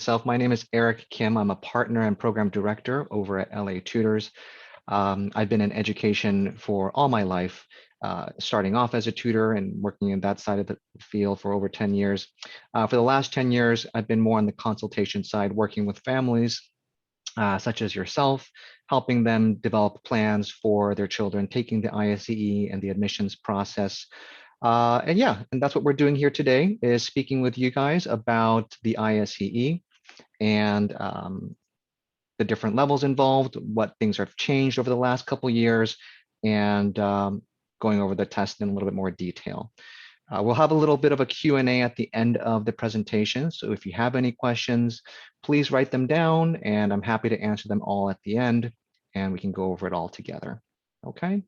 myself. My name is Eric Kim. I'm a partner and program director over at LA Tutors. I've been in education for all my life, starting off as a tutor and working in that side of the field for over 10 years. For the last 10 years, I've been more on the consultation side, working with families such as yourself, helping them develop plans for their children, taking the ISEE and the admissions process. And that's what we're doing here today, is speaking with you guys about the ISEE and the different levels involved, what things have changed over the last couple of years, and going over the test in a little bit more detail. We'll have a little bit of a Q&A at the end of the presentation. So if you have any questions, please write them down and I'm happy to answer them all at the end and we can go over it all together. Okay,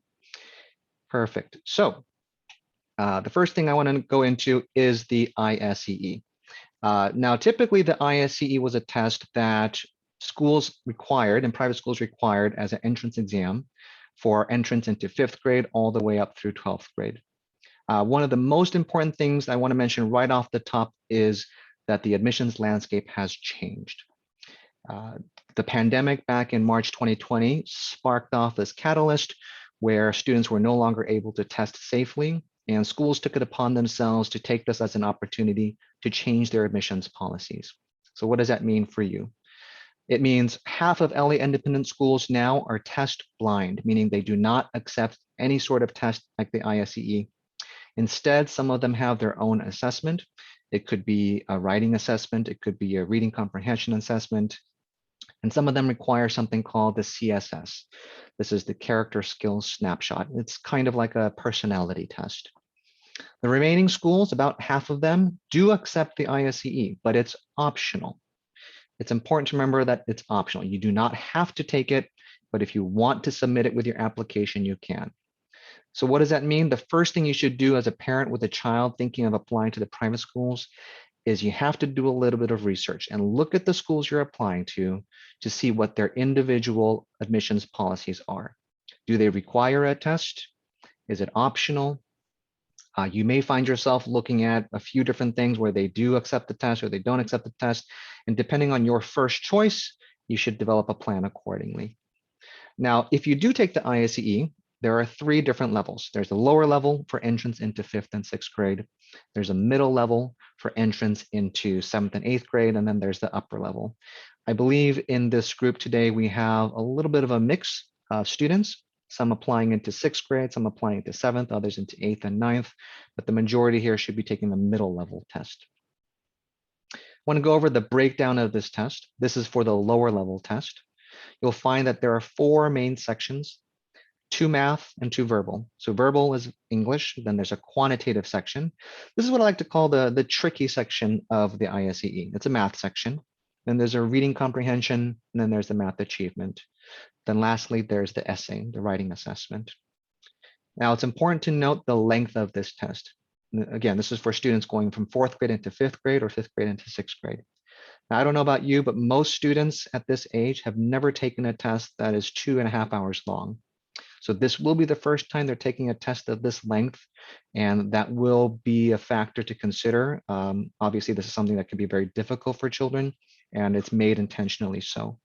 perfect. So the first thing I want to go into is the ISEE. Now, typically the ISEE was a test that schools required and private schools required as an entrance exam for entrance into 5th grade all the way up through 12th grade. One of the most important things I want to mention right off the top is that the admissions landscape has changed. The pandemic back in March 2020 sparked off this catalyst where students were no longer able to test safely, and schools took it upon themselves to take this as an opportunity to change their admissions policies. So what does that mean for you? It means half of LA independent schools now are test blind, meaning they do not accept any sort of test like the ISEE. Instead, some of them have their own assessment. It could be a writing assessment. It could be a reading comprehension assessment. And some of them require something called the CSS. This is the character skills snapshot. It's kind of like a personality test. The remaining schools, about half of them, do accept the ISEE, but it's optional. It's important to remember that it's optional. You do not have to take it, but if you want to submit it with your application, you can. So what does that mean? The first thing you should do as a parent with a child thinking of applying to the private schools is you have to do a little bit of research and look at the schools you're applying to see what their individual admissions policies are. Do they require a test? Is it optional? You may find yourself looking at a few different things where they do accept the test or they don't accept the test. And depending on your first choice, you should develop a plan accordingly. Now, if you do take the ISEE, there are 3 different levels. There's a lower level for entrance into 5th and 6th grade. There's a middle level for entrance into 7th and 8th grade, and then there's the upper level. I believe in this group today, we have a little bit of a mix of students, some applying into 6th grade, some applying into 7th, others into 8th and 9th, but the majority here should be taking the middle level test. I want to go over the breakdown of this test. This is for the lower level test. You'll find that there are 4 main sections, 2 math and 2 verbal. So verbal is English, then there's a quantitative section. This is what I like to call the tricky section of the ISEE. It's a math section. Then there's a reading comprehension, and then there's the math achievement. Then lastly, there's the essay, the writing assessment. Now it's important to note the length of this test. Again, this is for students going from 4th grade into 5th grade or 5th grade into 6th grade. Now, I don't know about you, but most students at this age have never taken a test that is 2.5 hours long. So this will be the first time they're taking a test of this length, and that will be a factor to consider. Obviously, this is something that can be very difficult for children, and it's made intentionally so.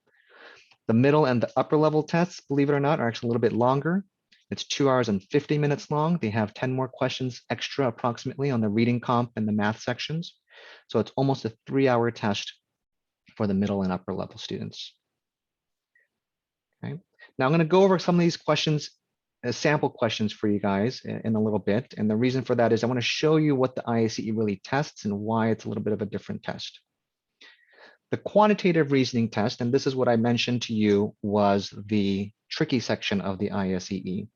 The middle and the upper level tests, believe it or not, are actually a little bit longer. It's 2 hours and 50 minutes long. They have 10 more questions extra approximately on the reading comp and the math sections. So it's almost a 3-hour test for the middle and upper level students. Okay. Now I'm going to go over some of these questions, sample questions for you guys in a little bit. And the reason for that is I want to show you what the ISEE really tests and why it's a little bit of a different test. The quantitative reasoning test, and this is what I mentioned to you, was the tricky section of the ISEE.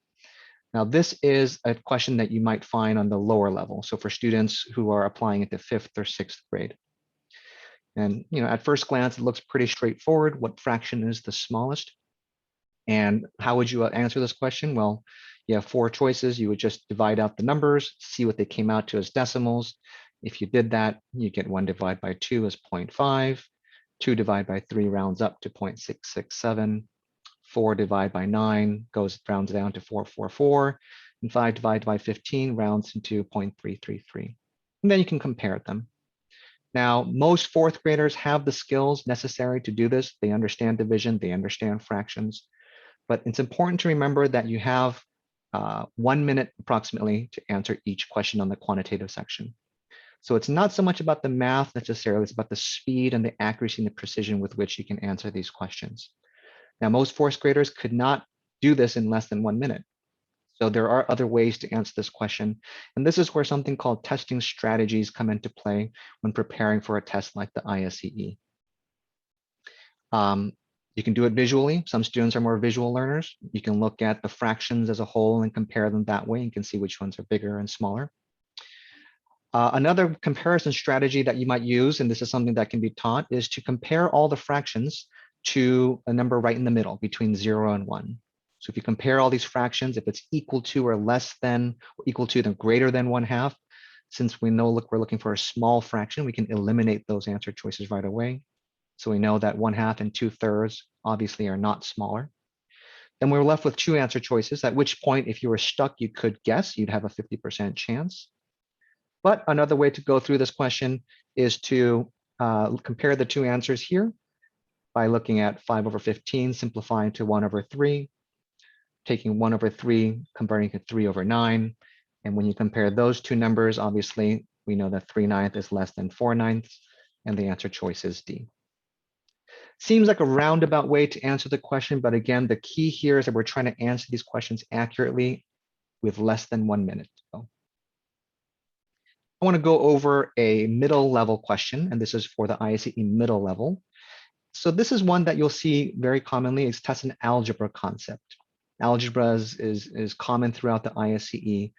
Now, this is a question that you might find on the lower level. So for students who are applying into 5th or 6th grade. And at first glance, it looks pretty straightforward. What fraction is the smallest? And how would you answer this question? Well, you have 4 choices. You would just divide out the numbers, see what they came out to as decimals. If you did that, you get 1 divided by 2 is 0.5, 2 divided by 3 rounds up to 0.667, 4 divided by 9 rounds down to 444, and 5 divided by 15 rounds into 0.333. And then you can compare them. Now, most fourth graders have the skills necessary to do this. They understand division, they understand fractions, but it's important to remember that you have 1 minute approximately to answer each question on the quantitative section. So it's not so much about the math necessarily, it's about the speed and the accuracy and the precision with which you can answer these questions. Now, most fourth graders could not do this in less than 1 minute. So there are other ways to answer this question. And this is where something called testing strategies come into play when preparing for a test like the ISEE. You can do it visually. Some students are more visual learners. You can look at the fractions as a whole and compare them that way. You can see which ones are bigger and smaller. Another comparison strategy that you might use, and this is something that can be taught, is to compare all the fractions to a number right in the middle between 0 and 1. So if you compare all these fractions, if it's equal to or less than, or equal to then greater than 1/2, since we know we're looking for a small fraction, we can eliminate those answer choices right away. So we know that 1/2 and 2/3 obviously are not smaller. Then we're left with 2 answer choices, at which point, if you were stuck, you could guess, you'd have a 50% chance. But another way to go through this question is to compare the 2 answers here by looking at 5/15, simplifying to 1/3, taking 1/3, converting to 3/9. And when you compare those 2 numbers, obviously, we know that 3/9 is less than 4/9, and the answer choice is D. Seems like a roundabout way to answer the question, but again, the key here is that we're trying to answer these questions accurately with less than 1 minute. So I want to go over a middle level question, and this is for the ISEE middle level. So this is one that you'll see very commonly. It's test an algebra concept. Algebra is common throughout the ISEE.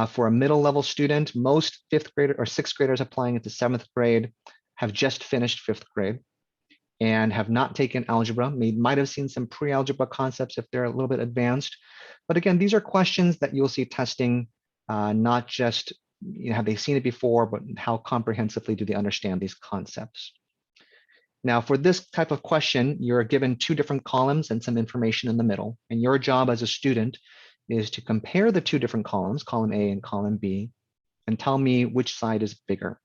For a middle level student, most 5th grader or 6th graders applying into 7th grade have just finished 5th grade and have not taken algebra. Might have seen some pre-algebra concepts if they're a little bit advanced. But again, these are questions that you'll see testing, not just have they seen it before, but how comprehensively do they understand these concepts. Now, for this type of question, you're given 2 different columns and some information in the middle. And your job as a student is to compare the 2 different columns, column A and column B, and tell me which side is bigger.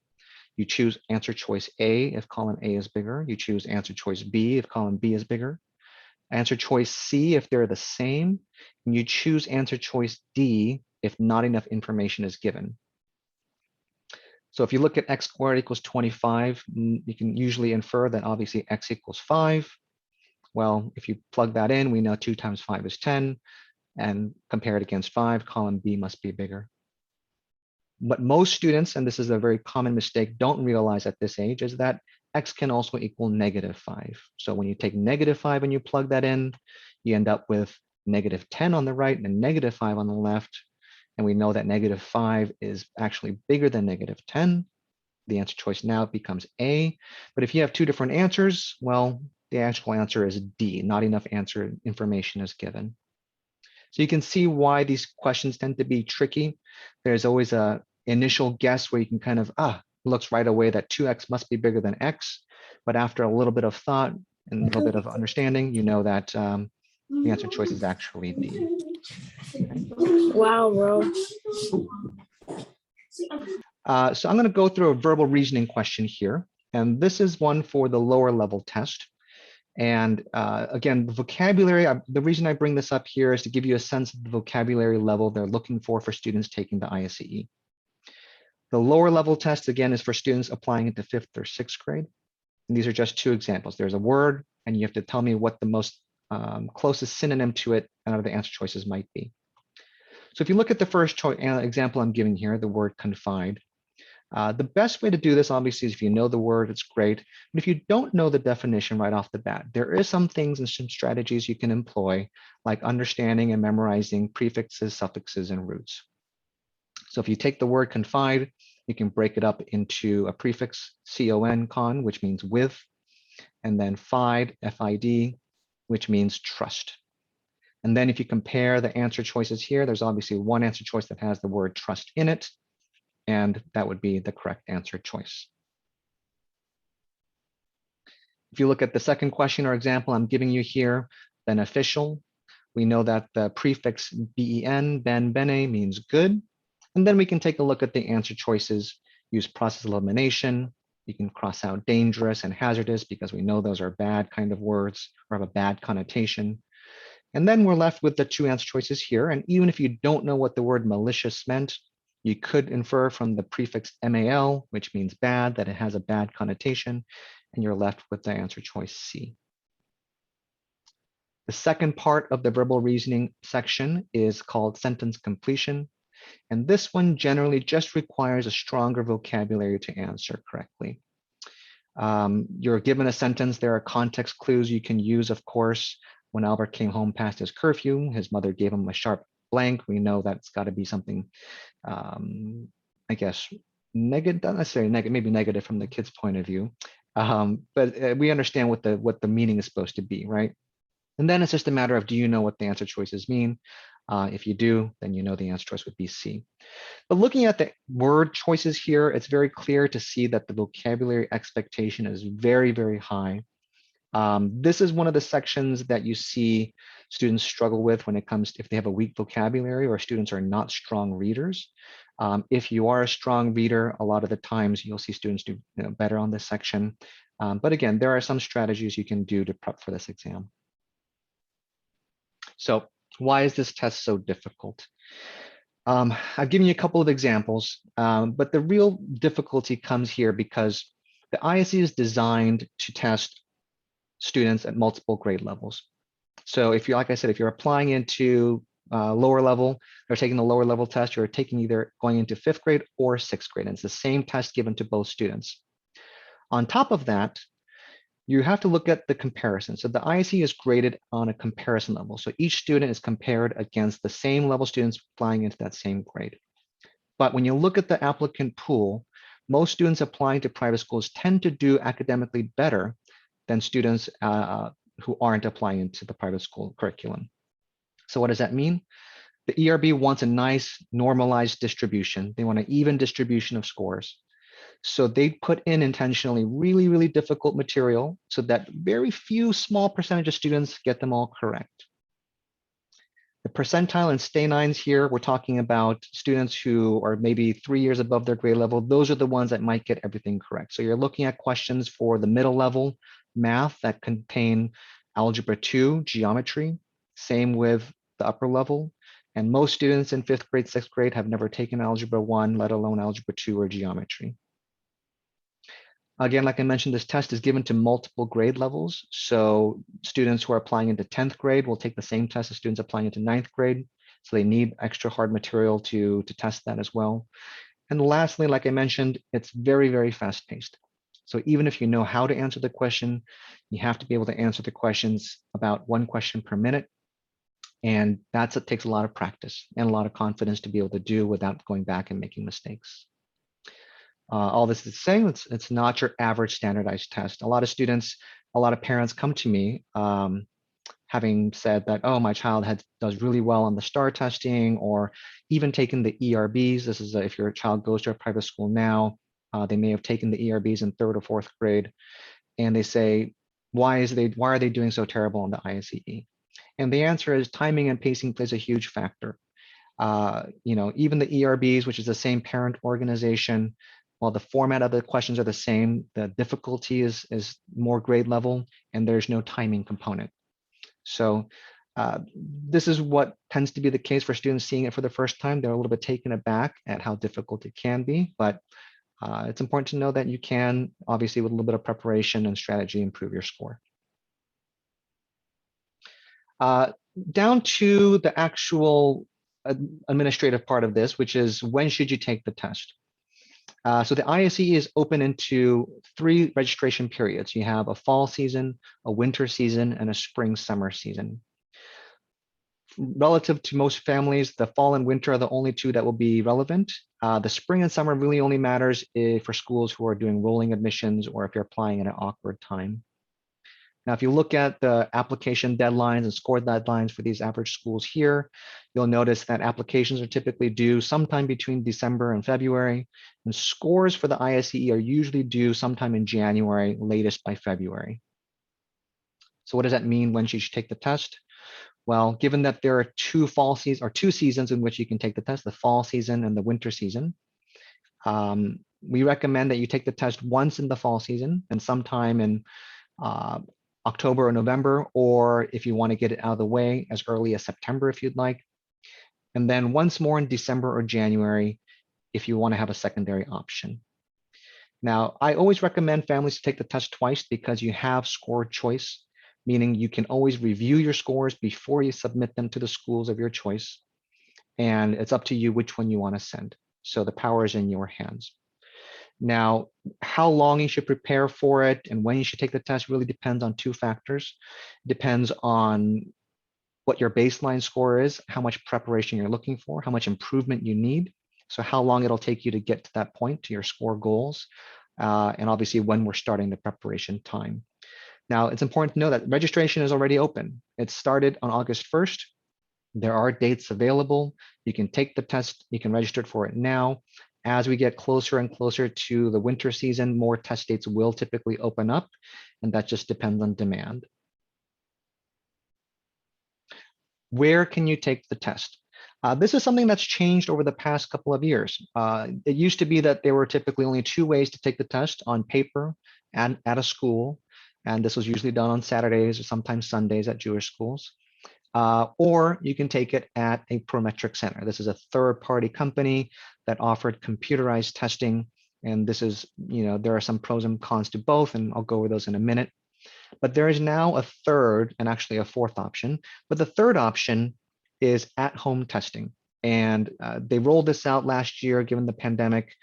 You choose answer choice A if column A is bigger. You choose answer choice B if column B is bigger. Answer choice C if they're the same. And you choose answer choice D if not enough information is given. So if you look at x squared equals 25, you can usually infer that obviously x equals 5. Well, if you plug that in, we know 2 times 5 is 10, and compare it against 5, column B must be bigger. But most students, and this is a very common mistake, don't realize at this age is that x can also equal -5. So when you take -5 and you plug that in, you end up with -10 on the right and -5 on the left. And we know that -5 is actually bigger than -10. The answer choice now becomes A. But if you have 2 different answers, well, the actual answer is D. Not enough answer information is given. So you can see why these questions tend to be tricky. There's always a initial guess where you can kind of, looks right away that 2x must be bigger than x. But after a little bit of thought and a little bit of understanding, you know that the answer choice is actually D. Wow, bro. So I'm going to go through a verbal reasoning question here. And this is one for the lower level test. And again, the vocabulary, the reason I bring this up here is to give you a sense of the vocabulary level they're looking for students taking the ISEE. The lower level test, again, is for students applying into 5th or 6th grade. And these are just 2 examples. There's a word, and you have to tell me what the most closest synonym to it out of the answer choices might be. So if you look at the first example I'm giving here, the word confide, the best way to do this, obviously, is if you know the word, it's great. But if you don't know the definition right off the bat, there is some things and some strategies you can employ, like understanding and memorizing prefixes, suffixes, and roots. So if you take the word confide, you can break it up into a prefix, con, which means with, and then fide, fid, which means trust. And then if you compare the answer choices here, there's obviously one answer choice that has the word trust in it, and that would be the correct answer choice. If you look at the second question or example I'm giving you here, beneficial, we know that the prefix ben, bene means good. And then we can take a look at the answer choices, use process elimination, You can cross out dangerous and hazardous because we know those are bad kind of words or have a bad connotation. And then we're left with the two answer choices here. And even if you don't know what the word malicious meant, you could infer from the prefix mal, which means bad, that it has a bad connotation, and you're left with the answer choice C. The second part of the verbal reasoning section is called sentence completion. And this one generally just requires a stronger vocabulary to answer correctly. You're given a sentence. There are context clues you can use, of course. When Albert came home past his curfew, his mother gave him a sharp blank. We know that's got to be something, I guess, negative, not necessarily negative, maybe negative from the kid's point of view. But we understand what the meaning is supposed to be, right? And then it's just a matter of, do you know what the answer choices mean? If you do, then you know the answer choice would be C. But looking at the word choices here, it's very clear to see that the vocabulary expectation is very, very high. This is one of the sections that you see students struggle with when it comes to if they have a weak vocabulary or students are not strong readers. If you are a strong reader, a lot of the times you'll see students do better on this section. But again, there are some strategies you can do to prep for this exam. So why is this test so difficult? I've given you a couple of examples, but the real difficulty comes here because the ISEE is designed to test students at multiple grade levels. So if you're, like I said, if you're applying into lower level or taking the lower level test, you're taking either going into 5th grade or 6th grade, and it's the same test given to both students. On top of that, you have to look at the comparison. So the ISEE is graded on a comparison level. So each student is compared against the same level students applying into that same grade. But when you look at the applicant pool, most students applying to private schools tend to do academically better than students who aren't applying into the private school curriculum. So what does that mean? The ERB wants a nice normalized distribution. They want an even distribution of scores. So they put in intentionally really, really difficult material so that very few small percentage of students get them all correct. The percentile and stay nines here, we're talking about students who are maybe 3 years above their grade level. Those are the ones that might get everything correct. So you're looking at questions for the middle level math that contain algebra 2, geometry, same with the upper level. And most students in 5th grade, 6th grade have never taken algebra 1, let alone algebra 2 or geometry. Again, like I mentioned, this test is given to multiple grade levels. So students who are applying into 10th grade will take the same test as students applying into 9th grade. So they need extra hard material to test that as well. And lastly, like I mentioned, it's very, very fast paced. So even if you know how to answer the question, you have to be able to answer the questions about 1 question per minute. And it takes a lot of practice and a lot of confidence to be able to do without going back and making mistakes. All this is saying it's not your average standardized test. A lot of students, a lot of parents come to me having said that, oh, my child does really well on the STAR testing, or even taken the ERBs. This is if your child goes to a private school now, they may have taken the ERBs in 3rd or 4th grade, and they say, why are they doing so terrible on the ISEE? And the answer is timing and pacing plays a huge factor. Even the ERBs, which is the same parent organization, while the format of the questions are the same, the difficulty is more grade level, and there's no timing component. So this is what tends to be the case for students seeing it for the first time. They're a little bit taken aback at how difficult it can be, but it's important to know that you can, obviously, with a little bit of preparation and strategy, improve your score. Down to the actual administrative part of this, which is when should you take the test? So the ISEE is open into 3 registration periods. You have a fall season, a winter season, and a spring-summer season. Relative to most families, the fall and winter are the only 2 that will be relevant. The spring and summer really only matters for schools who are doing rolling admissions or if you're applying at an awkward time. Now, if you look at the application deadlines and score deadlines for these average schools here, you'll notice that applications are typically due sometime between December and February, and scores for the ISEE are usually due sometime in January, latest by February. So what does that mean when you should take the test? Well, given that there are 2 seasons in which you can take the test, the fall season and the winter season, We recommend that you take the test once in the fall season and sometime in uh, October or November, or if you want to get it out of the way as early as September if you'd like. And then once more in December or January if you want to have a secondary option. Now, I always recommend families to take the test twice because you have score choice, meaning you can always review your scores before you submit them to the schools of your choice. And it's up to you which one you want to send. So the power is in your hands. Now, how long you should prepare for it and when you should take the test really depends on two factors. It depends on what your baseline score is, how much preparation you're looking for, how much improvement you need. So how long it'll take you to get to that point, to your score goals, and obviously when we're starting the preparation time. Now, it's important to know that registration is already open. It started on August 1st. There are dates available. You can take the test, you can register for it now. As we get closer and closer to the winter season, more test dates will typically open up, and that just depends on demand. Where can you take the test? This is something that's changed over the past couple of years. It used to be that there were typically only two ways to take the test: on paper and at a school. And this was usually done on Saturdays or sometimes Sundays at Jewish schools. Or you can take it at a Prometric center. This is a third-party company that offered computerized testing. And this is, there are some pros and cons to both, and I'll go over those in a minute. But there is now a third and actually a fourth option. But the third option is at-home testing. And they rolled this out last year, given the pandemic,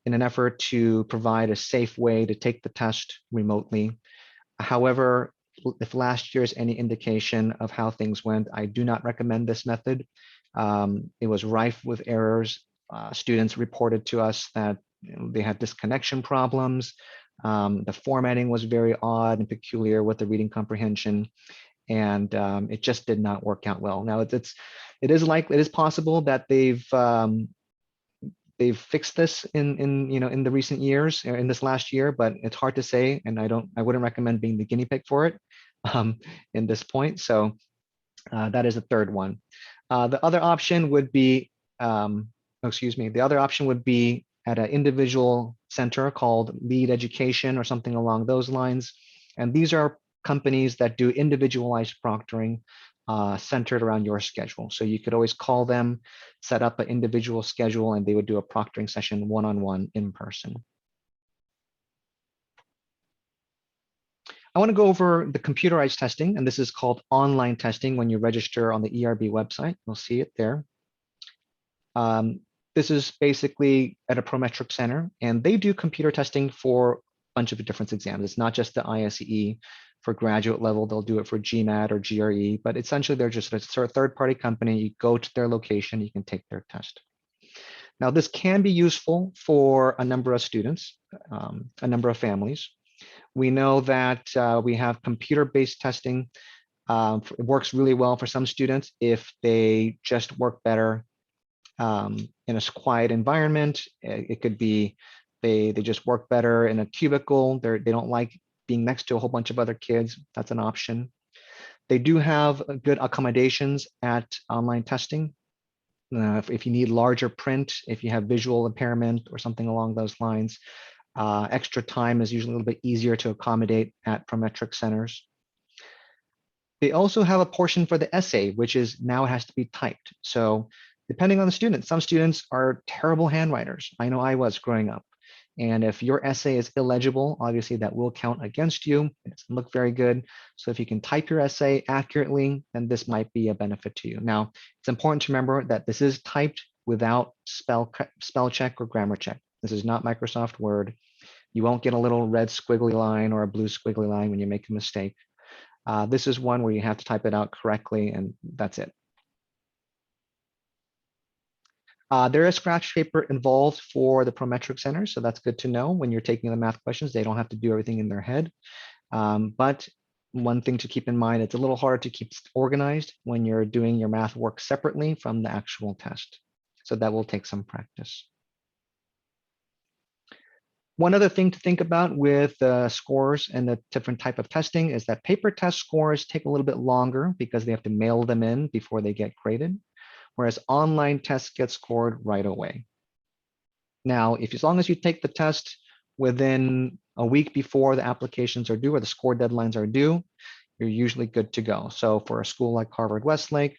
in an effort to provide a safe way to take the test remotely. However, if last year is any indication of how things went, I do not recommend this method. It was rife with errors. Students reported to us that they had disconnection problems. The formatting was very odd and peculiar with the reading comprehension, and it just did not work out well. Now it is possible that they've fixed this in the recent years, in this last year, but it's hard to say, and I wouldn't recommend being the guinea pig for it in this point. So that is the third one. The other option would be, the other option would be at an individual center called Lead Education or something along those lines. And these are companies that do individualized proctoring centered around your schedule. So you could always call them, set up an individual schedule, and they would do a proctoring session one-on-one in person. I want to go over the computerized testing, and this is called online testing. When you register on the ERB website, you'll see it there. This is basically at a Prometric center, and they do computer testing for a bunch of different exams. It's not just the ISEE. For graduate level, they'll do it for GMAT or GRE, but essentially they're just a third-party company. You go to their location, you can take their test. Now, this can be useful for a number of students, a number of families. We know that we have computer-based testing. It works really well for some students if they just work better in a quiet environment. It could be they just work better in a cubicle. They don't like being next to a whole bunch of other kids. That's an option. They do have good accommodations at online testing. If you need larger print, if you have visual impairment or something along those lines, extra time is usually a little bit easier to accommodate at Prometric centers. They also have a portion for the essay, which is now has to be typed. So depending on the student, some students are terrible handwriters. I know I was growing up. And if your essay is illegible, obviously that will count against you. It doesn't look very good. So if you can type your essay accurately, then this might be a benefit to you. Now, it's important to remember that this is typed without spell check or grammar check. This is not Microsoft Word. You won't get a little red squiggly line or a blue squiggly line when you make a mistake. This is one where you have to type it out correctly, and that's it. There is scratch paper involved for the Prometric Center, so that's good to know. When you're taking the math questions, they don't have to do everything in their head. But one thing to keep in mind, it's a little hard to keep organized when you're doing your math work separately from the actual test. So that will take some practice. One other thing to think about with scores and the different type of testing is that paper test scores take a little bit longer because they have to mail them in before they get graded, whereas online tests get scored right away. Now, if as long as you take the test within a week before the applications are due or the score deadlines are due, you're usually good to go. So for a school like Harvard Westlake,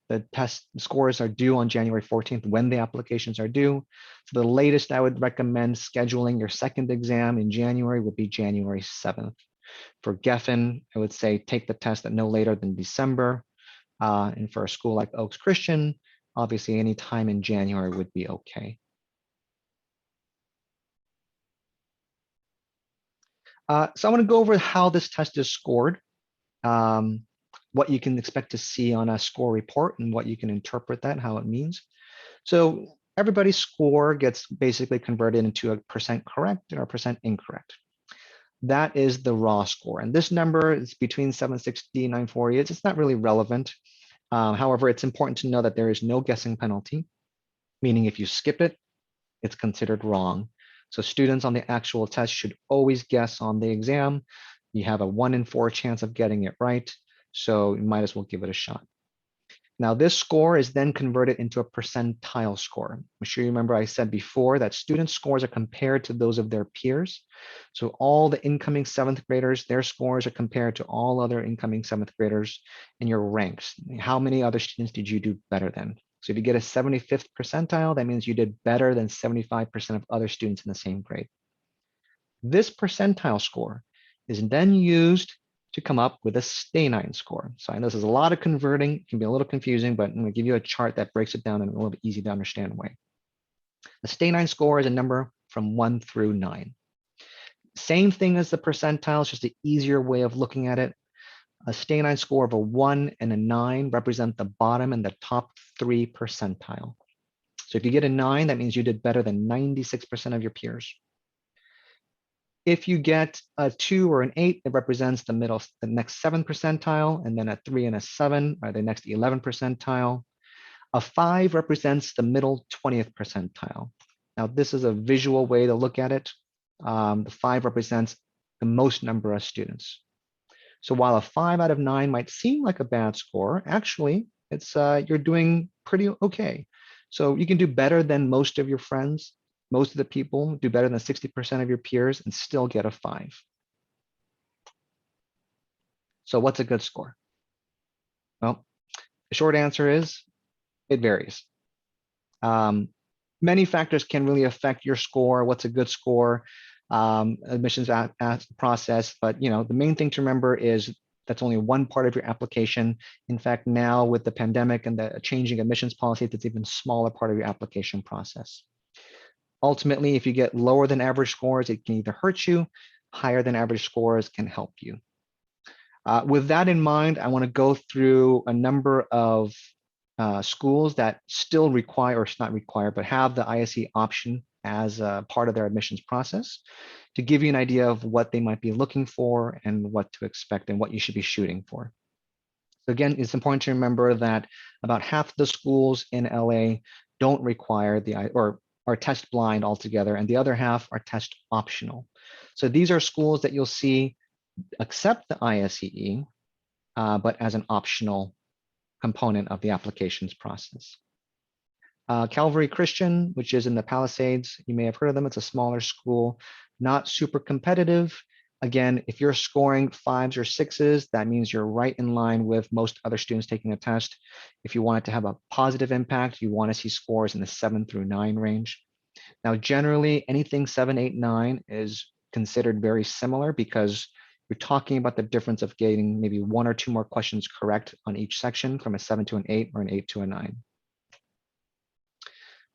the test scores are due on January 14th when the applications are due. So the latest I would recommend scheduling your second exam in January would be January 7th. For Geffen, I would say take the test at no later than December. And for a school like Oaks Christian, obviously any time in January would be okay. So I want to go over how this test is scored, what you can expect to see on a score report and what you can interpret that, how it means. So everybody's score gets basically converted into a percent correct or a percent incorrect. That is the raw score. And this number is between 760 and 940. It's not really relevant. However, it's important to know that there is no guessing penalty, meaning if you skip it, it's considered wrong. So students on the actual test should always guess on the exam. You have a 1 in 4 chance of getting it right. So you might as well give it a shot. Now this score is then converted into a percentile score. I'm sure you remember I said before that student scores are compared to those of their peers. So all the incoming 7th graders, their scores are compared to all other incoming 7th graders in your ranks. How many other students did you do better than? So if you get a 75th percentile, that means you did better than 75% of other students in the same grade. This percentile score is then used to come up with a Stanine score. So I know this is a lot of converting, it can be a little confusing, but I'm going to give you a chart that breaks it down in a little bit easy to understand way. The Stanine score is a number from 1 through 9. Same thing as the percentile, it's just an easier way of looking at it. A Stanine score of a 1 and a 9 represent the bottom and the top 3 percentile. So if you get a 9, that means you did better than 96% of your peers. If you get a 2 or an 8, it represents the middle, the next 7 percentile, and then a 3 and a 7 are the next 11 percentile. A 5 represents the middle 20th percentile. Now, this is a visual way to look at it. The 5 represents the most number of students. So while a 5 out of 9 might seem like a bad score, actually, it's you're doing pretty okay. So you can do better than most of your friends. Most of the people do better than 60% of your peers and still get a 5. So what's a good score? Well, the short answer is it varies. Many factors can really affect your score. What's a good score? Admissions process, but the main thing to remember is that's only one part of your application. In fact, now with the pandemic and the changing admissions policy, that's even smaller part of your application process. Ultimately, if you get lower than average scores, it can either hurt you, higher than average scores can help you. With that in mind, I want to go through a number of schools that still require, or not require, but have the ISEE option as a part of their admissions process to give you an idea of what they might be looking for and what to expect and what you should be shooting for. So again, it's important to remember that about half the schools in LA don't require or are test blind altogether, and the other half are test optional. So these are schools that you'll see accept the ISEE, but as an optional component of the applications process. Calvary Christian, which is in the Palisades, you may have heard of them. It's a smaller school, not super competitive. Again, if you're scoring 5s or 6s, that means you're right in line with most other students taking a test. If you want it to have a positive impact, you want to see scores in the 7 through 9 range. Now, generally, anything 7, 8, 9 is considered very similar because you're talking about the difference of getting maybe 1 or 2 more questions correct on each section from a 7 to an 8 or an 8 to a 9.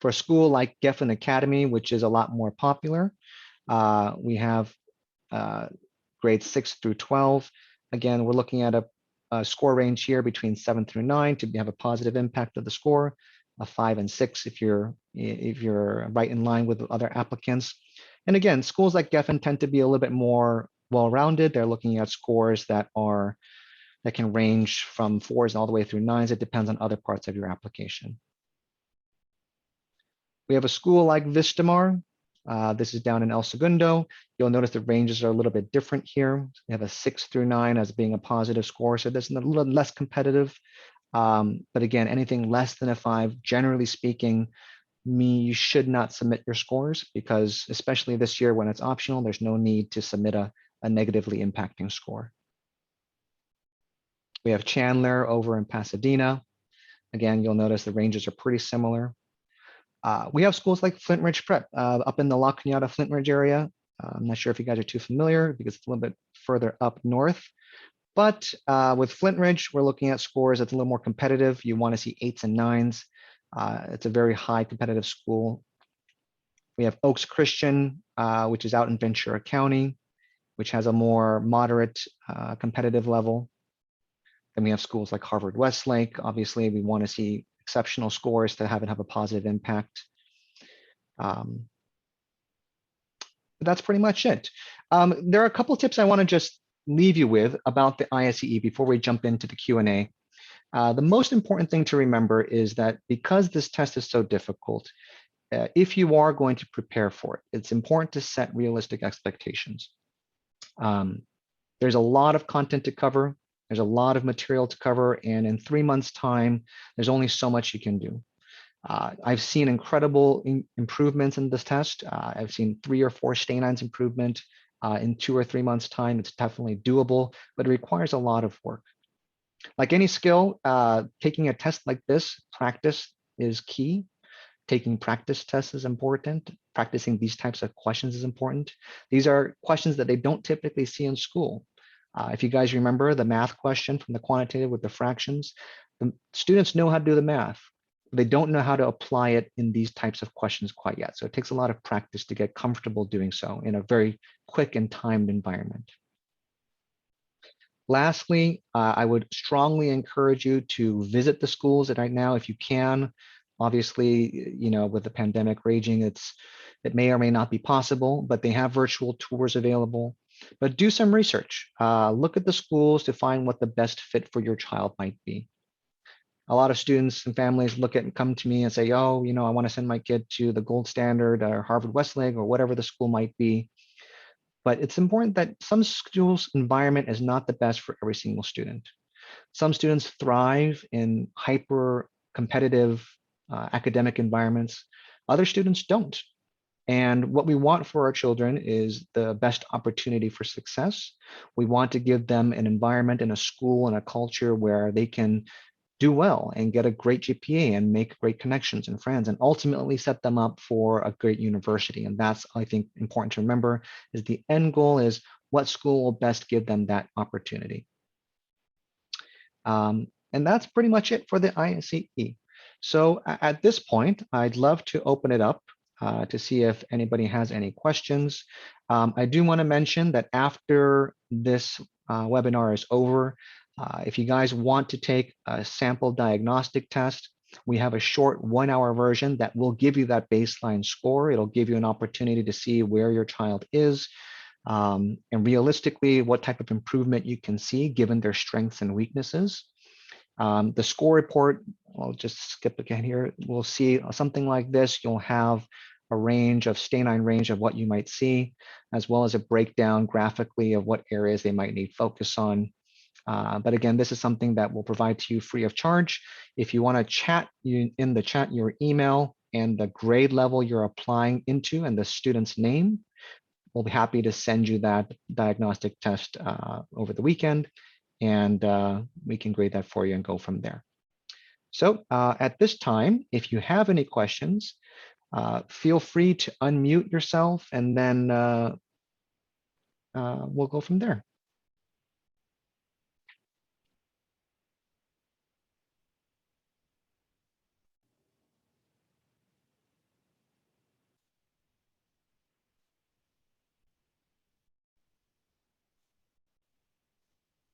For a school like Geffen Academy, which is a lot more popular, we have grades 6 through 12. Again, we're looking at a score range here between 7 through 9 to have a positive impact of the score, a 5 and 6 if you're right in line with other applicants. And again, schools like Geffen tend to be a little bit more well-rounded. They're looking at scores that can range from 4s all the way through 9s. It depends on other parts of your application. We have a school like Vistamar. This is down in El Segundo. You'll notice the ranges are a little bit different here. We have a 6 through 9 as being a positive score, so this is a little less competitive. But again, anything less than a 5, generally speaking, you should not submit your scores, because especially this year when it's optional, there's no need to submit a negatively impacting score. We have Chandler over in Pasadena. Again, you'll notice the ranges are pretty similar. We have schools like Flint Ridge Prep up in the La Cañada Flint Ridge area. I'm not sure if you guys are too familiar because it's a little bit further up north. But with Flint Ridge, we're looking at scores that's a little more competitive. You want to see 8s and 9s. It's a very high competitive school. We have Oaks Christian, which is out in Ventura County, which has a more moderate competitive level. Then we have schools like Harvard Westlake. Obviously, we want to see exceptional scores to have it have a positive impact. But that's pretty much it. There are a couple of tips I want to just leave you with about the ISEE before we jump into the Q&A. The most important thing to remember is that because this test is so difficult, if you are going to prepare for it, it's important to set realistic expectations. There's a lot of content to cover. There's a lot of material to cover. And in 3 months' time, there's only so much you can do. I've seen incredible improvements in this test. I've seen 3 or 4 Steinheins improvement in 2 or 3 months' time. It's definitely doable, but it requires a lot of work. Like any skill, taking a test like this, practice is key. Taking practice tests is important. Practicing these types of questions is important. These are questions that they don't typically see in school. If you guys remember the math question from the quantitative with the fractions, the students know how to do the math. They don't know how to apply it in these types of questions quite yet. So it takes a lot of practice to get comfortable doing so in a very quick and timed environment. Lastly, I would strongly encourage you to visit the schools right now if you can. Obviously, with the pandemic raging, it may or may not be possible, but they have virtual tours available. But do some research. Look at the schools to find what the best fit for your child might be. A lot of students and families come to me and say, oh, I want to send my kid to the Gold Standard or Harvard Westlake or whatever the school might be. But it's important that some schools' environment is not the best for every single student. Some students thrive in hyper competitive academic environments. Other students don't. And what we want for our children is the best opportunity for success. We want to give them an environment and a school and a culture where they can do well and get a great GPA and make great connections and friends and ultimately set them up for a great university. And that's, I think, important to remember, is the end goal is what school will best give them that opportunity. And that's pretty much it for the ISEE. So at this point, I'd love to open it up to see if anybody has any questions. I do want to mention that after this webinar is over, if you guys want to take a sample diagnostic test, we have a short 1-hour version that will give you that baseline score. It'll give you an opportunity to see where your child is and realistically what type of improvement you can see given their strengths and weaknesses. The score report, I'll just skip again here. We'll see something like this. You'll have a range of Steinhein range of what you might see, as well as a breakdown graphically of what areas they might need focus on. But again, this is something that we'll provide to you free of charge. If you want to chat in the chat your email and the grade level you're applying into and the student's name, we'll be happy to send you that diagnostic test over the weekend, and we can grade that for you and go from there. So at this time, if you have any questions, feel free to unmute yourself, and then we'll go from there.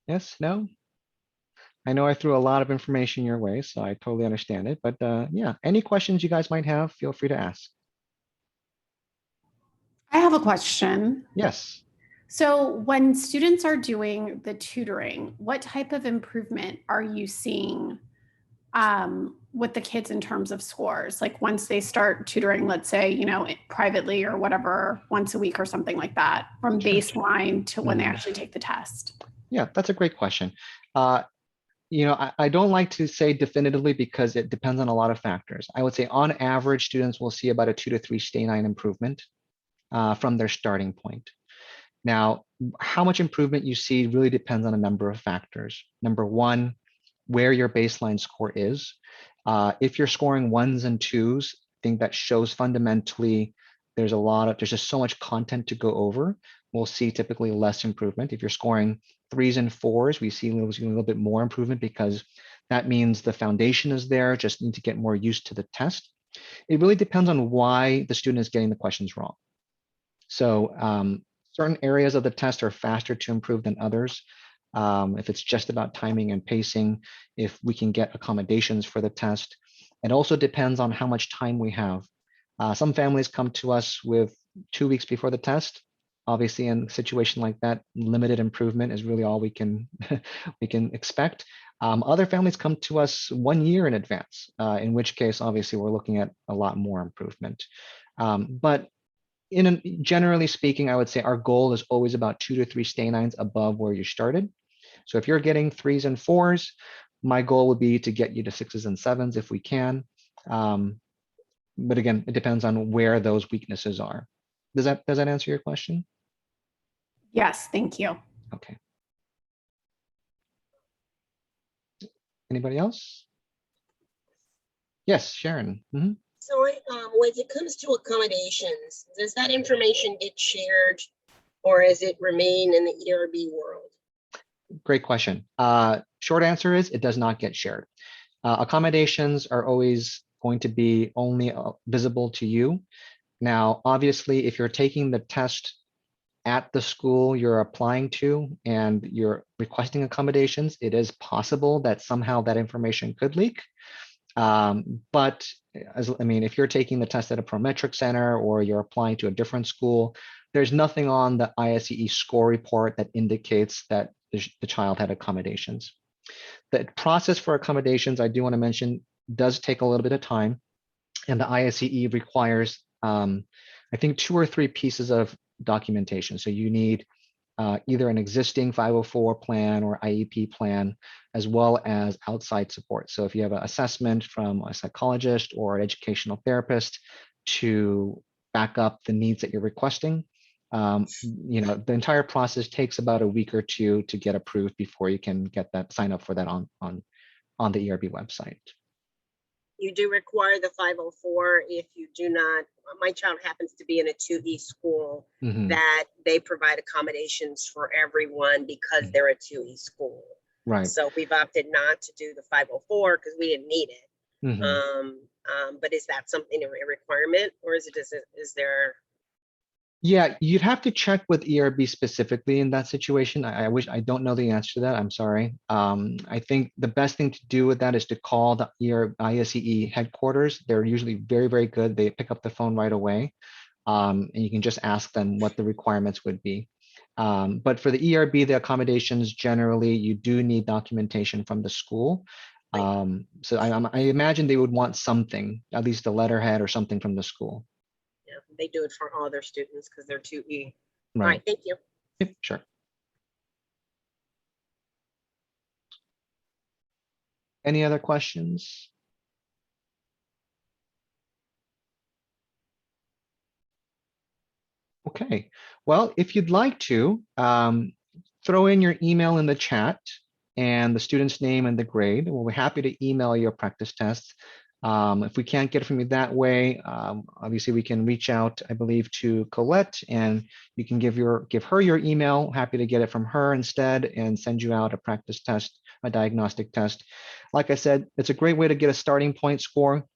Yes, no? I know I threw a lot of information your way, so I totally understand it. But yeah, any questions you guys might have, feel free to ask. I have a question. Yes. So when students are doing the tutoring, what type of improvement are you seeing with the kids in terms of scores? Like once they start tutoring, let's say, privately or whatever, once a week or something like that, from baseline to when they actually take the test? Yeah, that's a great question. I don't like to say definitively because it depends on a lot of factors. I would say on average, students will see about a 2 to 3 stay 9 improvement from their starting point. Now, how much improvement you see really depends on a number of factors. Number one, where your baseline score is. If you're scoring ones and twos, I think that shows fundamentally there's just so much content to go over. We'll see typically less improvement. If you're scoring threes and fours, we see a little bit more improvement because that means the foundation is there, just need to get more used to the test. It really depends on why the student is getting the questions wrong. So certain areas of the test are faster to improve than others. If it's just about timing and pacing, if we can get accommodations for the test. It also depends on how much time we have. Some families come to us with 2 weeks before the test. Obviously, in a situation like that, limited improvement is really all we can we can expect. Other families come to us 1 year in advance, in which case, obviously, we're looking at a lot more improvement. But generally speaking, I would say our goal is always about 2 to 3 stay 9s above where you started. So if you're getting threes and fours, my goal would be to get you to 6s and 7s if we can. But again, it depends on where those weaknesses are. Does that answer your question? Yes, thank you. Okay. Anybody else? Yes, Sharon. So when it comes to accommodations, does that information get shared or does it remain in the ERB world? Great question. Short answer is it does not get shared. Accommodations are always going to be only visible to you. Now, obviously, if you're taking the test at the school you're applying to and you're requesting accommodations, it is possible that somehow that information could leak. But if you're taking the test at a Prometric center or you're applying to a different school, there's nothing on the ISEE score report that indicates that the child had accommodations. The process for accommodations, I do want to mention, does take a little bit of time. And the ISEE requires, I think, 2 or 3 pieces of documentation. So you need either an existing 504 plan or IEP plan, as well as outside support. So if you have an assessment from a psychologist or an educational therapist to back up the needs that you're requesting, the entire process takes about a week or 2 to get approved before you can get that, sign up for that on the ERB website. You do require the 504 if you do not. My child happens to be in a 2E school that they provide accommodations for everyone because they're a 2E school. Right. So we've opted not to do the 504 because we didn't need it. But is that something, a requirement, or is there? Yeah, you'd have to check with ERB specifically in that situation. I don't know the answer to that. I'm sorry. I think the best thing to do with that is to call the ISEE headquarters. They're usually very, very good. They pick up the phone right away. And you can just ask them what the requirements would be. But for the ERB, the accommodations, generally, you do need documentation from the school. So I imagine they would want something, at least a letterhead or something from the school. Yeah, they do it for all their students because they're 2E. Right. All right, thank you. Yep, sure. Any other questions? Okay, well, if you'd like to, throw in your email in the chat and the student's name and the grade. We'll be happy to email you a practice test. If we can't get it from you that way, obviously we can reach out, I believe, to Colette, and you can give her your email. Happy to get it from her instead and send you out a practice test, a diagnostic test. Like I said, it's a great way to get a starting point score,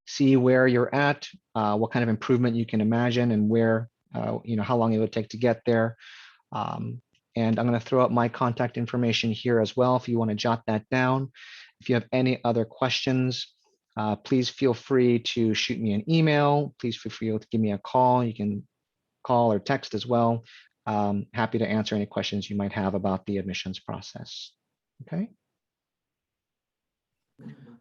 see where you're at, what kind of improvement you can imagine, and where, how long it would take to get there. And I'm going to throw out my contact information here as well if you want to jot that down. If you have any other questions, please feel free to shoot me an email. Please feel free to give me a call. You can call or text as well. Happy to answer any questions you might have about the admissions process. Okay.